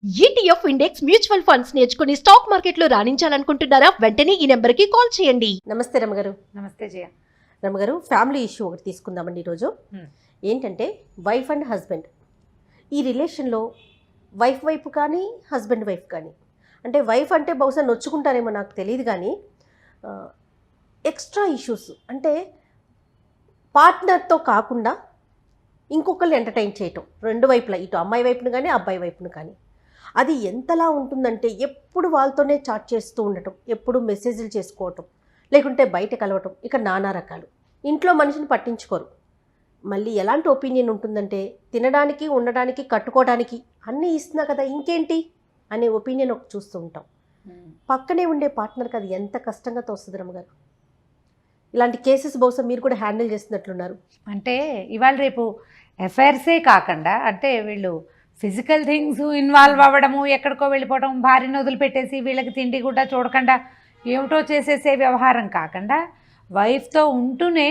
ETF index mutual funds నేర్చుకుని stock మార్కెట్లో రాణించాలనుకుంటున్నారా? వెంటనే ఈ నెంబర్కి కాల్ చేయండి. నమస్తే రమగారు. నమస్తే జయ. రమగారు, ఫ్యామిలీ ఇష్యూ ఒకటి తీసుకుందామండి ఈరోజు. ఏంటంటే వైఫ్ అండ్ హస్బెండ్ ఈ రిలేషన్లో వైఫ్ వైపు కానీ హస్బెండ్ వైఫ్ కానీ, అంటే వైఫ్ అంటే బహుశా నొచ్చుకుంటారేమో నాకు తెలియదు, కానీ ఎక్స్ట్రా ఇష్యూస్ అంటే పార్ట్నర్తో కాకుండా ఇంకొకళ్ళు ఎంటర్టైన్ చేయటం, రెండు వైపులా, ఇటు అమ్మాయి వైపును కానీ అబ్బాయి వైపును కానీ, అది ఎంతలా ఉంటుందంటే ఎప్పుడు వాళ్ళతోనే చాట్ చేస్తూ ఉండటం, ఎప్పుడు మెసేజ్లు చేసుకోవటం, లేకుంటే బయట కలవటం, ఇక నానా రకాలు. ఇంట్లో మనిషిని పట్టించుకోరు. మళ్ళీ ఎలాంటి ఒపీనియన్ ఉంటుందంటే తినడానికి, ఉండడానికి, కట్టుకోవడానికి అన్నీ ఇస్తున్నా కదా ఇంకేంటి అనే ఒపీనియన్ ఒకటి చూస్తూ ఉంటాం. పక్కనే ఉండే పార్ట్నర్కి అది ఎంత కష్టంగా తోస్తుంది రమ్మగారు. ఇలాంటి కేసెస్ బహుశా మీరు కూడా హ్యాండిల్ చేస్తున్నట్లున్నారు. అంటే ఇవాళ రేపు అఫైర్సే కాకుండా, అంటే వీళ్ళు ఫిజికల్ థింగ్స్ ఇన్వాల్వ్ అవ్వడము, ఎక్కడికో వెళ్ళిపోవడం, భార్యను వదిలిపెట్టేసి వీళ్ళకి తిండి కూడా చూడకుండా ఏమిటో చేసేసే వ్యవహారం కాకుండా, వైఫ్తో ఉంటూనే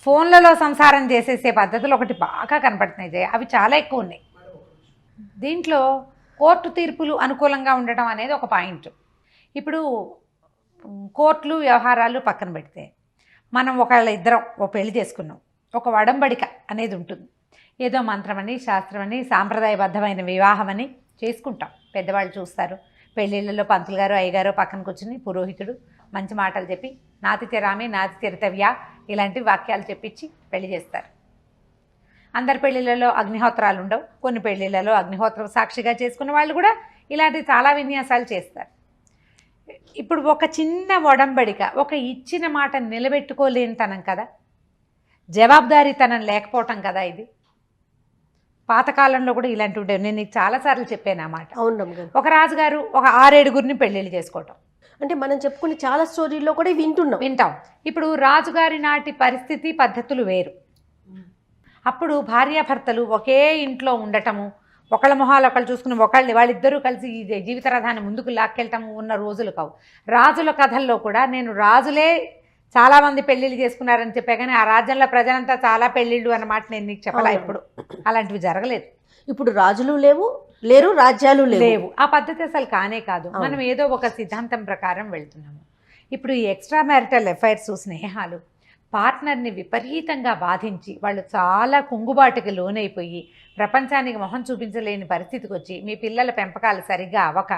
ఫోన్లలో సంసారం చేసేసే పద్ధతులు ఒకటి బాగా కనపడుతున్నాయి జయ. అవి చాలా ఎక్కువ ఉన్నాయి. దీంట్లో కోర్టు తీర్పులు అనుకూలంగా ఉండటం అనేది ఒక పాయింట్. ఇప్పుడు కోర్టులు వ్యవహారాలు పక్కన పెడితే, మనం ఇద్దరం ఒక పెళ్లి చేసుకున్నాం, ఒక వడంబడిక అనేది ఉంటుంది. ఏదో మంత్రమని, శాస్త్రమని, సాంప్రదాయబద్ధమైన వివాహం అని చేసుకుంటాం. పెద్దవాళ్ళు చూస్తారు. పెళ్ళిళ్ళలో పంతులు గారు, అయ్యగారు పక్కన కూర్చుని పురోహితుడు మంచి మాటలు చెప్పి నాతి తెరామి నాతి తెరతవ్యా ఇలాంటి వాక్యాలు చెప్పించి పెళ్లి చేస్తారు. అందరి పెళ్ళిళ్ళలో అగ్నిహోత్రాలు ఉండవు. కొన్ని పెళ్ళిళ్ళలో అగ్నిహోత్రం సాక్షిగా చేసుకున్న వాళ్ళు కూడా ఇలాంటి చాలా విన్యాసాలు చేస్తారు. ఇప్పుడు ఒక చిన్న ఒడంబడిక, ఒక ఇచ్చిన మాట నిలబెట్టుకోలేనితనం కదా, జవాబుదారీతనం లేకపోవటం కదా ఇది. పాతకాలంలో కూడా ఇలాంటి ఉండేవి. నేను నీకు చాలాసార్లు చెప్పాను అన్నమాట. అవును. ఒక రాజుగారు ఒక 6-7 పెళ్ళిళ్ళు చేసుకోవటం, అంటే మనం చెప్పుకునే చాలా స్టోరీల్లో కూడా వింటాం. ఇప్పుడు రాజుగారి నాటి పరిస్థితి పద్ధతులు వేరు. అప్పుడు భార్యాభర్తలు ఒకే ఇంట్లో ఉండటము, ఒకళ్ళ మొహాలు ఒకళ్ళు చూసుకుని వాళ్ళిద్దరూ కలిసి ఈ జీవిత రథాన్ని ముందుకు లాక్కెళ్ళటము ఉన్న రోజులు కావు. రాజుల కథల్లో కూడా నేను రాజులే చాలామంది పెళ్ళిళ్ళు చేసుకున్నారని చెప్పా, కానీ ఆ రాజ్యంలో ప్రజలంతా చాలా పెళ్ళిళ్ళు అన్నమాట నేను నీకు చెప్పలా. ఇప్పుడు అలాంటివి జరగలేదు. ఇప్పుడు రాజులు లేరు, రాజ్యాలు లేవు. ఆ పద్ధతి అసలు కానే కాదు. మనం ఏదో ఒక సిద్ధాంతం ప్రకారం వెళ్తున్నాము. ఇప్పుడు ఈ ఎక్స్ట్రా మ్యారిటల్ అఫైర్స్, స్నేహాలు పార్ట్నర్ని విపరీతంగా బాధించి వాళ్ళు చాలా కుంగుబాటుకి లోనైపోయి ప్రపంచానికి మొహం చూపించలేని పరిస్థితికి వచ్చి, మీ పిల్లల పెంపకాలు సరిగ్గా అవ్వక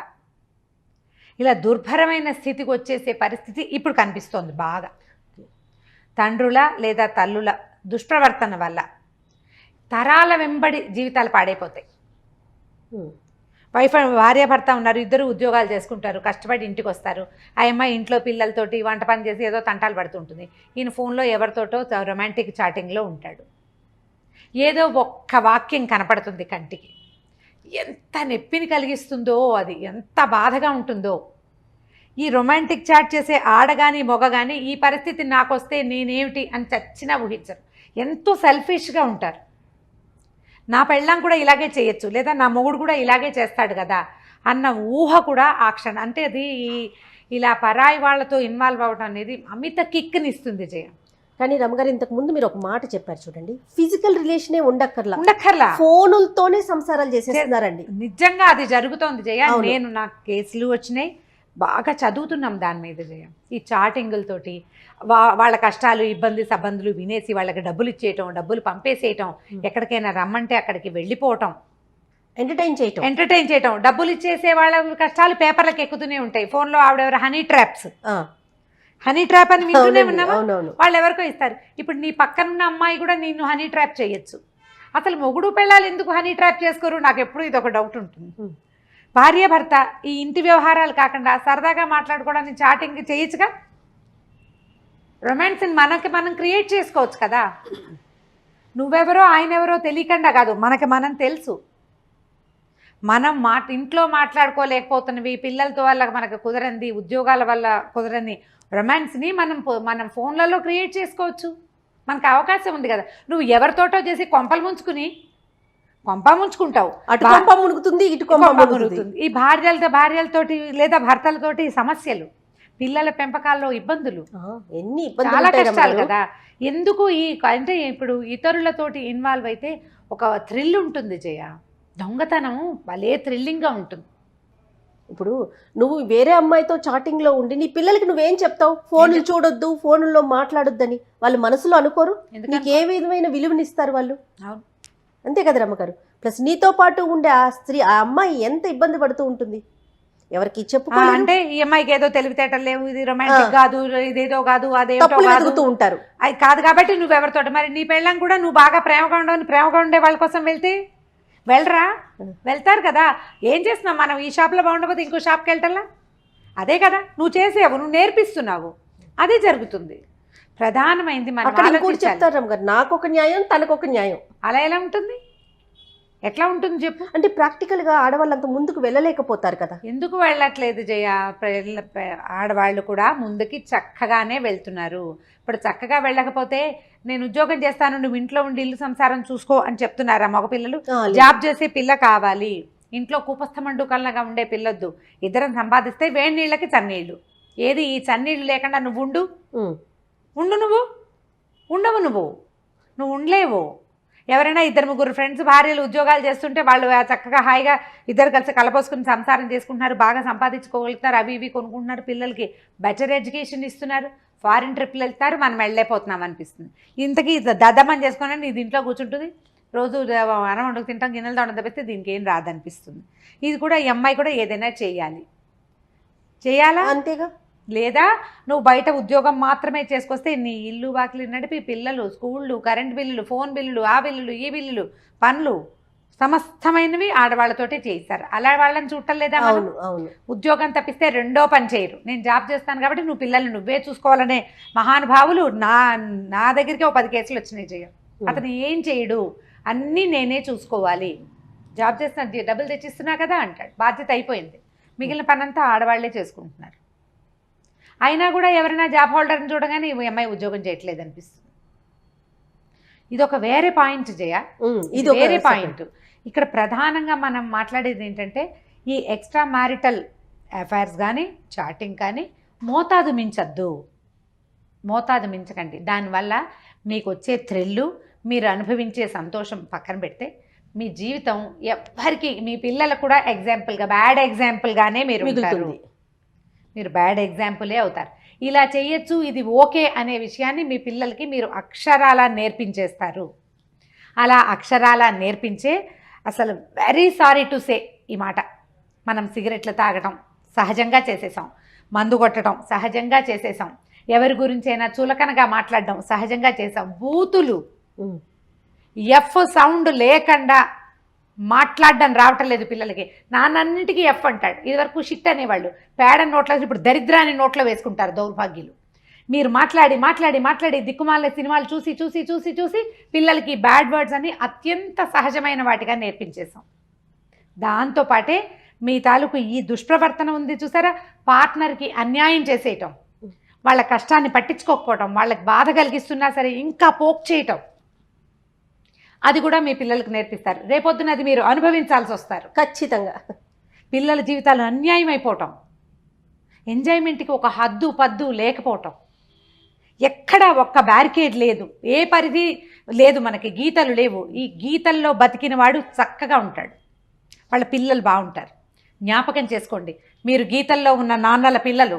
ఇలా దుర్భరమైన స్థితికి వచ్చేసే పరిస్థితి ఇప్పుడు కనిపిస్తోంది బాగా. తండ్రుల లేదా తల్లుల దుష్ప్రవర్తన వల్ల తరాల వెంబడి జీవితాలు పాడైపోతాయి. భార్యాభర్త ఉన్నారు, ఇద్దరు ఉద్యోగాలు చేసుకుంటారు, కష్టపడి ఇంటికి వస్తారు. ఆ అమ్మాయి ఇంట్లో పిల్లలతోటి వంట పని చేసి ఏదో తంటాలు పడుతుంటుంది. ఈయన ఫోన్లో ఎవరితోటో రొమాంటిక్ చాటింగ్లో ఉంటాడు. ఏదో ఒక్క వాక్యం కనపడుతుంది కంటికి, ఎంత నొప్పిని కలిగిస్తుందో, అది ఎంత బాధగా ఉంటుందో. ఈ రొమాంటిక్ చాట్ చేసే ఆడగాని మొగగాని ఈ పరిస్థితి నాకు వస్తే నేనేమిటి అని చచ్చినా ఊహించరు. ఎంతో సెల్ఫిష్గా ఉంటారు. నా పెళ్ళాం కూడా ఇలాగే చేయొచ్చు, లేదా నా మొగుడు కూడా ఇలాగే చేస్తాడు కదా అన్న ఊహ కూడా ఆ క్షణం, అంటే అది ఇలా పరాయి వాళ్ళతో ఇన్వాల్వ్ అవ్వడం అనేది అమిత కిక్నిస్తుంది జయ. కానీ రమగారు, ఇంతకు ముందు మీరు ఒక మాట చెప్పారు చూడండి, ఫిజికల్ రిలేషనే ఉండక్కర్లా, ఫోనులతోనే సంసారాలు చేసేస్తున్నారండి. నిజంగా అది జరుగుతోంది జయ. నేను నాకు కేసులు వచ్చినాయి, బాగా చదువుతున్నాం దాని మీద జయ. ఈ చాటింగులతోటి వాళ్ళ కష్టాలు, ఇబ్బంది సబ్బందులు వినేసి వాళ్ళకి డబ్బులు ఇచ్చేయటం, డబ్బులు పంపేసేయటం, ఎక్కడికైనా రమ్మంటే అక్కడికి వెళ్ళిపోవటం, ఎంటర్టైన్ చేయటం, డబ్బులు ఇచ్చేసే వాళ్ళ కష్టాలు పేపర్లకు ఎక్కుతూనే ఉంటాయి. ఫోన్లో ఆవిడెవరు హనీ ట్రాప్ అని వింటూనే ఉన్నావా? వాళ్ళు ఎవరికో ఇస్తారు. ఇప్పుడు నీ పక్కనున్న అమ్మాయి కూడా నిన్ను హనీ ట్రాప్ చేయొచ్చు. అసలు మొగుడు పెళ్ళాలు ఎందుకు హనీ ట్రాప్ చేసుకోరు? నాకు ఎప్పుడు ఇది ఒక డౌట్ ఉంటుంది. భార్య భర్త ఈ ఇంటి వ్యవహారాలు కాకుండా సరదాగా మాట్లాడుకోవడానికి చాటింగ్ చేయొచ్చుగా. రొమాన్స్ని మనం క్రియేట్ చేసుకోవచ్చు కదా. నువ్వెవరో ఆయన ఎవరో తెలియకుండా కాదు, మనం తెలుసు. మనం ఇంట్లో మాట్లాడుకోలేకపోతున్నవి, పిల్లలతో వల్ల మనకు కుదరంది, ఉద్యోగాల వల్ల కుదరని రొమాన్స్ని మనం ఫోన్లలో క్రియేట్ చేసుకోవచ్చు. మనకు అవకాశం ఉంది కదా. నువ్వు ఎవరితోటో చేసి కొంపలు ముంచుకుంటావు, అటు కొంప మునుగుతుంది, ఇటు కొంప మునుగుతుంది. ఈ భార్యలతోటి లేదా భర్తలతోటి సమస్యలు, పిల్లల పెంపకాల్లో ఇబ్బందులు, చాలా కష్టాలు కదా. ఎందుకు అంటే ఇప్పుడు ఇతరులతోటి ఇన్వాల్వ్ అయితే ఒక థ్రిల్ ఉంటుంది జయ. దొంగతనం భలే థ్రిల్లింగ్గా ఉంటుంది. ఇప్పుడు నువ్వు వేరే అమ్మాయితో చాటింగ్లో ఉండి నీ పిల్లలకి నువ్వేం చెప్తావు? ఫోన్లు చూడొద్దు, ఫోన్లో మాట్లాడొద్దని వాళ్ళు మనసులో అనుకోరు? నీకు ఏ విధమైన విలువనిస్తారు వాళ్ళు? అవును, అంతే కదా రమ్మగారు. ప్లస్ నీతో పాటు ఉండే ఆ స్త్రీ, ఆ అమ్మాయి ఎంత ఇబ్బంది పడుతూ ఉంటుంది, ఎవరికి చెప్పుకోలేదు. అంటే ఈ అమ్మాయికి ఏదో తెలివితేటలు లేవు, ఇది రొమాంటిక్ కాదు, ఇదేదో కాదు, అదేదో తప్పులు వెతుకుతూ ఉంటారు. అది కాదు కాబట్టి నువ్వెవరితో మరి నీ పెళ్ళం కూడా నువ్వు బాగా ప్రేమగా ఉండే వాళ్ళ కోసం వెళ్ళరా, వెళ్తారు కదా. ఏం చేస్తున్నావు మనం? ఈ షాప్లో బాగుండకపోతే ఇంకో షాప్కి వెళ్ళటల్లా? అదే కదా నువ్వు చేసేవు, నువ్వు నేర్పిస్తున్నావు, అదే జరుగుతుంది. ప్రధానమైంది మనం చెప్తారు రమ్మగారు, నాకు ఒక న్యాయం, తనకు ఒక న్యాయం. అలా ఎలా ఉంటుంది? ఎట్లా ఉంటుంది చెప్పు? అంటే ప్రాక్టికల్గా ఆడవాళ్ళు అంత ముందుకు వెళ్ళలేకపోతారు కదా. ఎందుకు వెళ్ళట్లేదు జయ? ఆడవాళ్ళు కూడా ముందుకి చక్కగానే వెళ్తున్నారు. ఇప్పుడు చక్కగా వెళ్ళకపోతే నేను ఉద్యోగం చేస్తాను, నువ్వు ఇంట్లో ఉండి ఇల్లు సంసారం చూసుకో అని చెప్తున్నారా మగపిల్లలు? జాబ్ చేసే పిల్ల కావాలి, ఇంట్లో కూపస్థమండుకల్లాగా ఉండే పిల్లొద్దు. ఇద్దరం సంపాదిస్తే వేడి నీళ్ళకి చన్నీళ్ళు. ఏది ఈ చన్నీళ్ళు లేకుండా నువ్వు ఉండు, నువ్వు ఉండవు, నువ్వు ఉండలేవు. ఎవరైనా 2-3 ఫ్రెండ్స్ భార్యలు ఉద్యోగాలు చేస్తుంటే వాళ్ళు చక్కగా హాయిగా ఇద్దరు కలిసి కలపోసుకుని సంసారం చేసుకుంటున్నారు, బాగా సంపాదించుకోగలుగుతారు, అవి ఇవి కొనుక్కుంటున్నారు, పిల్లలకి బెటర్ ఎడ్యుకేషన్ ఇస్తున్నారు, ఫారిన్ ట్రిప్లు వెళ్తారు, మనం వెళ్ళలేకపోతున్నాం అనిపిస్తుంది. ఇంతకీ దద్దమని చేసుకుని ఇది ఇంట్లో కూర్చుంటుంది, రోజు అన్నం వండుకు తింటాం, గిన్నెలు తోట తప్పిస్తే దీనికి ఏం రాదనిపిస్తుంది. ఇది కూడా ఈ అమ్మాయి కూడా ఏదైనా చేయాలా? అంతేగా. లేదా నువ్వు బయట ఉద్యోగం మాత్రమే చేసుకొస్తే నీ ఇల్లు వాకిలి నడిపి పిల్లలు, స్కూళ్ళు, కరెంట్ బిల్లులు, ఫోన్ బిల్లులు, ఆ బిల్లులు, ఈ బిల్లులు, పనులు సమస్తమైనవి ఆడవాళ్ళతోటే చేయిస్తారు. అలా వాళ్ళని చూడటం లేదా? ఉద్యోగం తప్పిస్తే రెండో పని చేయరు. నేను జాబ్ చేస్తాను కాబట్టి నువ్వు పిల్లల్ని నువ్వే చూసుకోవాలనే మహానుభావులు నా దగ్గరికి 10 కేసులు వచ్చినాయి. జయ అతను ఏం చేయడు, అన్నీ నేనే చూసుకోవాలి, జాబ్ చేస్తున్నా, డబ్బులు తెచ్చిస్తున్నా కదా అంటాడు, బాధ్యత అయిపోయింది, మిగిలిన పనంతా ఆడవాళ్లే చేసుకుంటున్నారు. అయినా కూడా ఎవరైనా జాబ్ హోల్డర్ని చూడగానే ఈ అమ్మాయి ఉద్యోగం చేయట్లేదు అనిపిస్తుంది. ఇది ఒక వేరే పాయింట్ జయ, ఇది వేరే పాయింట్. ఇక్కడ ప్రధానంగా మనం మాట్లాడేది ఏంటంటే ఈ ఎక్స్ట్రా మ్యారిటల్ అఫైర్స్ కానీ చాటింగ్ కానీ మోతాదు మించకండి. దానివల్ల మీకు వచ్చే థ్రిల్లు, మీరు అనుభవించే సంతోషం పక్కన పెడితే మీ జీవితం ఎవ్వరికి, మీ పిల్లలకు కూడా ఎగ్జాంపుల్గా, బ్యాడ్ ఎగ్జాంపుల్గానే మీరు బ్యాడ్ ఎగ్జాంపులే అవుతారు. ఇలా చేయొచ్చు, ఇది ఓకే అనే విషయాన్ని మీ పిల్లలకి మీరు అక్షరాలా నేర్పించేస్తారు. అలా అక్షరాలా నేర్పించే, అసలు వెరీ సారీ టు సే ఈ మాట, మనం సిగరెట్లు తాగటం సహజంగా చేసేసాం, మందు కొట్టడం సహజంగా చేసేసాం, ఎవరి గురించైనా చులకనగా మాట్లాడడం సహజంగా చేసాం, బూతులు ఎఫ్ సౌండ్ లేకుండా మాట్లాడడం రావటం లేదు పిల్లలకి. నాన్నన్నింటికీ ఎఫ్ అంటాడు. ఇదివరకు షిట్ అనేవాళ్ళు, పేడ నోట్లో, ఇప్పుడు దరిద్రాన్ని నోట్లో వేసుకుంటారు దౌర్భాగ్యులు. మీరు మాట్లాడి దిక్కుమాల సినిమాలు చూసి పిల్లలకి బ్యాడ్ వర్డ్స్ అని అత్యంత సహజమైన వాటిగా నేర్పించేసాం. దాంతోపాటే మీ తాలూకు ఈ దుష్ప్రవర్తన ఉంది చూసారా, పార్ట్నర్కి అన్యాయం చేసేయటం, వాళ్ళ కష్టాన్ని పట్టించుకోకపోవటం, వాళ్ళకి బాధ కలిగిస్తున్నా సరే ఇంకా పోక్ చేయటం, అది కూడా మీ పిల్లలకు నేర్పిస్తారు. రేపొద్దున అది మీరు అనుభవించాల్సి వస్తారు ఖచ్చితంగా. పిల్లల జీవితాలు అన్యాయం అయిపోవటం, ఎంజాయ్మెంట్కి ఒక హద్దు పద్దు లేకపోవటం, ఎక్కడ ఒక్క బ్యారికేడ్ లేదు, ఏ పరిధి లేదు, మనకి గీతలు లేవు. ఈ గీతల్లో బతికిన వాడు చక్కగా ఉంటాడు, వాళ్ళ పిల్లలు బాగుంటారు. జ్ఞాపకం చేసుకోండి, మీరు గీతల్లో ఉన్న నాన్నల పిల్లలు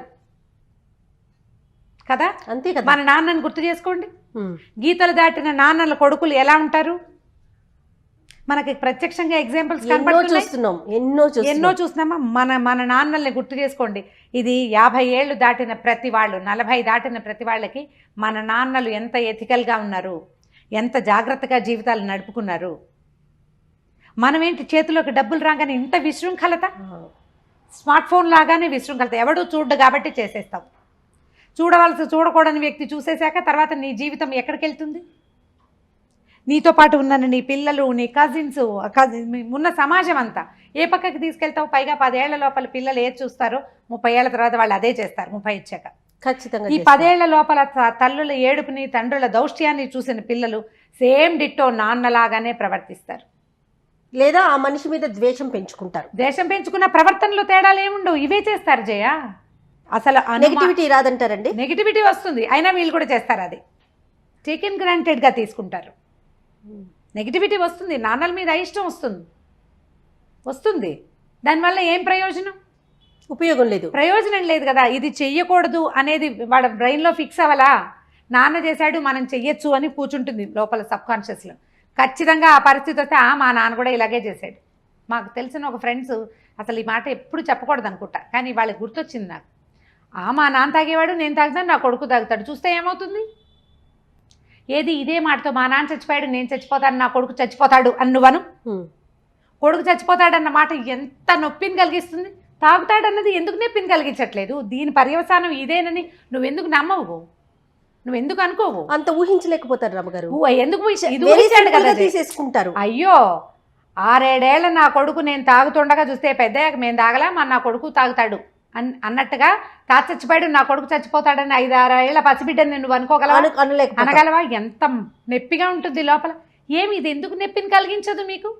కదా, అంతే కదా. మన నాన్నని గుర్తు చేసుకోండి, గీతలు దాటిన నాన్నల కొడుకులు ఎలా ఉంటారు? మనకి ప్రత్యక్షంగా ఎగ్జాంపుల్స్ ఎన్నో చూస్తున్నామా. మన నాన్నల్ని గుర్తు చేసుకోండి. ఇది 50 ఏళ్ళు దాటిన ప్రతి వాళ్ళు, 40 దాటిన ప్రతి వాళ్ళకి మన నాన్నలు ఎంత ఎథికల్గా ఉన్నారు, ఎంత జాగ్రత్తగా జీవితాలు నడుపుకున్నారు. మనమేంటి చేతిలోకి డబ్బులు రాగానే ఇంత విశృంఖలత, స్మార్ట్ ఫోన్ లాగానే విశృంఖలత, ఎవడూ చూడ్డు కాబట్టి చేసేస్తాం. చూడకూడని వ్యక్తి చూసేశాక తర్వాత నీ జీవితం ఎక్కడికి వెళ్తుంది? నీతో పాటు ఉన్న నీ పిల్లలు, నీ కజిన్స్, ఉన్న సమాజం అంతా ఏ పక్కకి తీసుకెళ్తావు? పైగా 10 ఏళ్ల లోపల పిల్లలు ఏది చూస్తారో 30 ఏళ్ల తర్వాత వాళ్ళు అదే చేస్తారు. 30 ఇచ్చాక ఖచ్చితంగా. ఈ 10 ఏళ్ల లోపల తల్లుల ఏడుపుని, తండ్రుల దౌష్ట్యాన్ని చూసిన పిల్లలు సేమ్ డిట్టో నాన్నలాగానే ప్రవర్తిస్తారు, లేదా ఆ మనిషి మీద ద్వేషం పెంచుకుంటారు. ద్వేషం పెంచుకున్న ప్రవర్తనలో తేడాలు ఏముండవు, ఇవే చేస్తారు జయ. అసలు నెగిటివిటీ రాదంటారండి? నెగిటివిటీ వస్తుంది, అయినా వీళ్ళు కూడా చేస్తారు. అది టేకెన్ గ్రాంటెడ్గా తీసుకుంటారు. నెగిటివిటీ వస్తుంది, నాన్నల మీద అయిష్టం వస్తుంది. వస్తుంది. దానివల్ల ఏం ప్రయోజనం? ఉపయోగం లేదు. ప్రయోజనం లేదు కదా. ఇది చెయ్యకూడదు అనేది వాడు బ్రెయిన్లో ఫిక్స్ అవ్వాలా. నాన్న చేశాడు మనం చెయ్యొచ్చు అని కూర్చుంటుంది లోపల సబ్కాన్షియస్లో. ఖచ్చితంగా ఆ పరిస్థితి వస్తే మా నాన్న కూడా ఇలాగే చేశాడు. మాకు తెలిసిన ఒక ఫ్రెండ్స్ అసలు ఈ మాట ఎప్పుడు చెప్పకూడదు అనుకుంటా, కానీ వాళ్ళకి గుర్తొచ్చింది నాకు. మా నాన్న తాగేవాడు, నేను తాగుతాను, నా కొడుకు తాగుతాడు, చూస్తే ఏమవుతుంది? ఏది ఇదే మాటతో మా నాన్న చచ్చిపోయాడు, నేను చచ్చిపోతాను, నా కొడుకు చచ్చిపోతాడు అని నువ్వను. కొడుకు చచ్చిపోతాడన్న మాట ఎంత నొప్పిని కలిగిస్తుంది. తాగుతాడన్నది ఎందుకు నొప్పిని కలిగించట్లేదు? దీని పర్యవసానం ఇదేనని నువ్వెందుకు నమ్మవు? నువ్వెందుకు అనుకోవు? అంత ఊహించలేకపోతారు రమ్మగారు. ఎందుకు ఊహించాడు కదా తీసేసుకుంటారు. అయ్యో 6-7 ఏళ్ళ నా కొడుకు నేను తాగుతుండగా చూస్తే పెద్దయ్యాక మేము తాగలా, మన నా కొడుకు తాగుతాడు అన్నట్టుగా తాత చచ్చిపోయాడు నా కొడుకు చచ్చిపోతాడని 5-6 ఏళ్ళ పసిబిడ్డని నువ్వు అనుకోగలవా? అనగలవా? ఎంత నొప్పిగా ఉంటుంది లోపల. ఏమి ఇది ఎందుకు నొప్పిని కలిగించదు మీకు?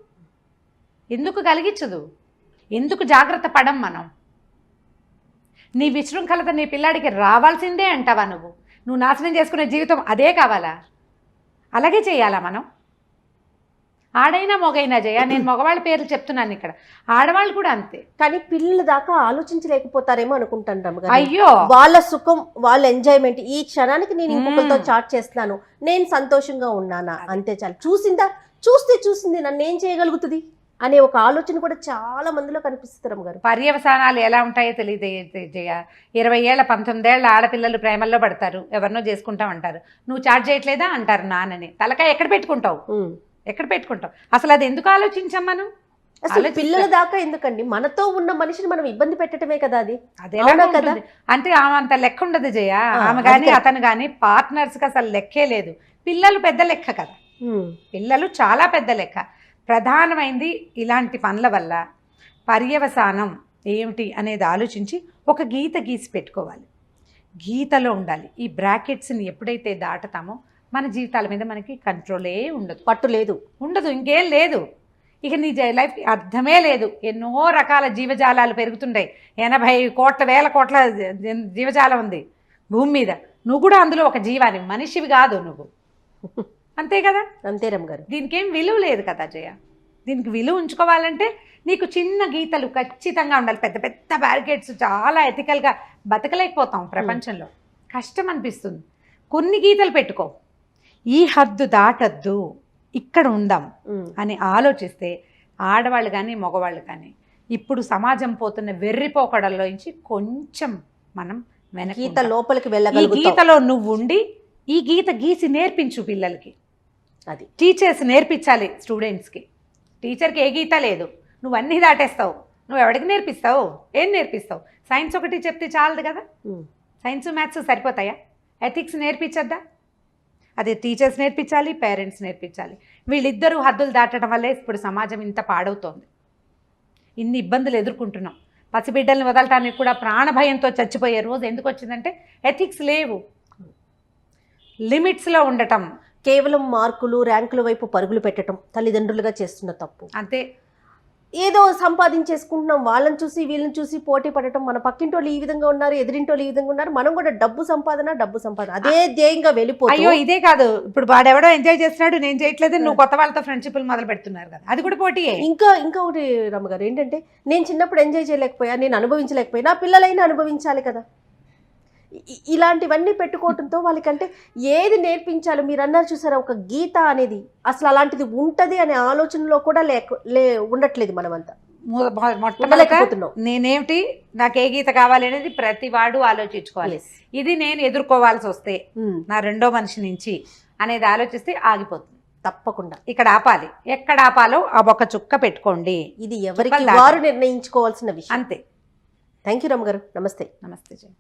ఎందుకు కలిగించదు? ఎందుకు జాగ్రత్త పడం మనం? నీ విశృంఖలత నీ పిల్లాడికి రావాల్సిందే అంటావా? నువ్వు నాశనం చేసుకునే జీవితం అదే కావాలా? అలాగే చేయాలా మనం? ఆడైనా మొగైనా జయ, నేను మగవాళ్ళ పేర్లు చెప్తున్నాను ఇక్కడ, ఆడవాళ్ళు కూడా అంతే. కానీ పిల్లల దాకా ఆలోచించలేకపోతారేమో అనుకుంటాను రమ్మగారు. అయ్యో వాళ్ళ సుఖం, వాళ్ళ ఎంజాయ్మెంట్, ఈ క్షణానికి నేను ఇంకొకరితో చాట్ చేస్తున్నాను, నేను సంతోషంగా ఉన్నానా, అంతే చాలు. చూసింది నన్ను ఏం చేయగలుగుతుంది అనే ఒక ఆలోచన కూడా చాలా మందిలో కనిపిస్తుంది రమ్మగారు. పర్యవసానాలు ఎలా ఉంటాయో తెలియదు జయ. 20 ఏళ్ళ 19 ఏళ్ళ ఆడపిల్లలు ప్రేమల్లో పడతారు, ఎవరినో చేసుకుంటామంటారు. నువ్వు చాట్ చేయట్లేదా అంటారు నాన్నని. తలకాయ ఎక్కడ పెట్టుకుంటావు? అసలు అది ఎందుకు ఆలోచించాం మనం? అసలు పిల్లల దాకా ఎందుకండి? మనతో ఉన్న మనిషిని మనం ఇబ్బంది పెట్టడమే కదా. అదే కదా. అంటే ఆమె అంత లెక్క ఉండదు జయ. ఆమె కానీ అతను కానీ పార్ట్నర్స్కి అసలు లెక్కే లేదు. పిల్లలు పెద్ద లెక్క కదా. పిల్లలు చాలా పెద్ద లెక్క. ప్రధానమైంది ఇలాంటి పనుల వల్ల పర్యవసానం ఏమిటి అనేది ఆలోచించి ఒక గీత గీసి పెట్టుకోవాలి. గీతలో ఉండాలి. ఈ బ్రాకెట్స్ని ఎప్పుడైతే దాటుతామో మన జీవితాల మీద మనకి కంట్రోలే ఉండదు, పట్టు లేదు, ఉండదు, ఇంకేం లేదు. ఇక నీ లైఫ్కి అర్థమే లేదు. ఎన్నో రకాల జీవజాలాలు పెరుగుతుంటాయి. 80 కోట్ల 1000 కోట్ల జీవజాలం ఉంది భూమి మీద. నువ్వు కూడా అందులో ఒక జీవాన్ని, మనిషివి కాదు నువ్వు. అంతే కదా. అంతే రమ్మగారు. దీనికి ఏం విలువ లేదు కదా జయ. దీనికి విలువ ఉంచుకోవాలంటే నీకు చిన్న గీతలు ఖచ్చితంగా ఉండాలి. పెద్ద పెద్ద బ్యారికేడ్స్ చాలా ఎథికల్గా బతకలేకపోతాం ప్రపంచంలో, కష్టం అనిపిస్తుంది. కొన్ని గీతలు పెట్టుకో. ఈ హద్దు దాటద్దు, ఇక్కడ ఉందాం అని ఆలోచిస్తే ఆడవాళ్ళు కానీ మగవాళ్ళు కానీ ఇప్పుడు సమాజం పోతున్న వెర్రిపోకడల్లో నుంచి కొంచెం మనం వెనక్కి గీత లోపలికి వెళ్ళగలుగుతాం. గీతలో నువ్వు ఉండి ఈ గీత గీసి నేర్పించు పిల్లలకి. అది టీచర్స్ నేర్పించాలి స్టూడెంట్స్కి. టీచర్కి ఏ గీత లేదు, నువ్వు అన్నీ దాటేస్తావు, నువ్వు ఎవరికి నేర్పిస్తావు? ఏం నేర్పిస్తావు? సైన్స్ ఒకటి చెప్తే చాలదు కదా. సైన్స్ మ్యాథ్స్ సరిపోతాయా? ఎథిక్స్ నేర్పించద్దా? అది టీచర్స్ నేర్పించాలి, పేరెంట్స్ నేర్పించాలి. వీళ్ళిద్దరూ హద్దులు దాటడం వల్లే ఇప్పుడు సమాజం ఇంత పాడవుతోంది. ఇన్ని ఇబ్బందులు ఎదుర్కొంటున్నాం. పసిబిడ్డల్ని వదలటానికి కూడా ప్రాణభయంతో చచ్చిపోయే రోజు ఎందుకు వచ్చిందంటే ఎథిక్స్ లేవు, లిమిట్స్లో ఉండటం. కేవలం మార్కులు ర్యాంకుల వైపు పరుగులు పెట్టడం తల్లిదండ్రులుగా చేస్తున్న తప్పు. అంతే. ఏదో సంపాదించేసుకుంటున్నాం, వాళ్ళని చూసి వీళ్ళని చూసి పోటీ పడటం. మన పక్కింటోళ్ళు ఈ విధంగా ఉన్నారు, ఎదిరింటోళ్ళు ఈ విధంగా ఉన్నారు, మనం కూడా డబ్బు సంపాదన అదే ధ్యేయంగా వెళ్ళిపోయి. అయ్యో ఇదే కాదు, ఇప్పుడు వాడెవడో ఎంజాయ్ చేస్తున్నాడు నేను చేయట్లేదు, నువ్వు కొత్త వాళ్ళతో ఫ్రెండ్షిప్లు మొదలు పెడుతున్నారు కదా, అది కూడా పోటీయే. ఇంకా ఒకటి రమ్మగారు ఏంటంటే, నేను చిన్నప్పుడు ఎంజాయ్ చేయలేకపోయా, నేను అనుభవించలేకపోయా, నా పిల్లలైనా అనుభవించాలి కదా. ఇలాంటివన్నీ పెట్టుకోవడంతో వాళ్ళకంటే ఏది నేర్పించాలో మీరు అన్నారు చూసారా, ఒక గీత అనేది అసలు అలాంటిది ఉంటది అనే ఆలోచనలో కూడా ఉండట్లేదు. మనమంతా మొట్టమొదటిగా నేనేమిటి, నాకు ఏ గీత కావాలి అనేది ప్రతి వాడు ఆలోచించుకోవాలి. ఇది నేను ఎదుర్కోవాల్సి వస్తే నా రెండో మనిషి నుంచి అనేది ఆలోచిస్తే ఆగిపోతుంది. తప్పకుండా ఇక్కడ ఆపాలి. ఎక్కడ ఆపాలో ఆ ఒక చుక్క పెట్టుకోండి. ఇది ఎవరికి వారు నిర్ణయించుకోవాల్సిన విషయం. అంతే. థ్యాంక్ యూ రమ్మ గారు. నమస్తే. నమస్తే జయ.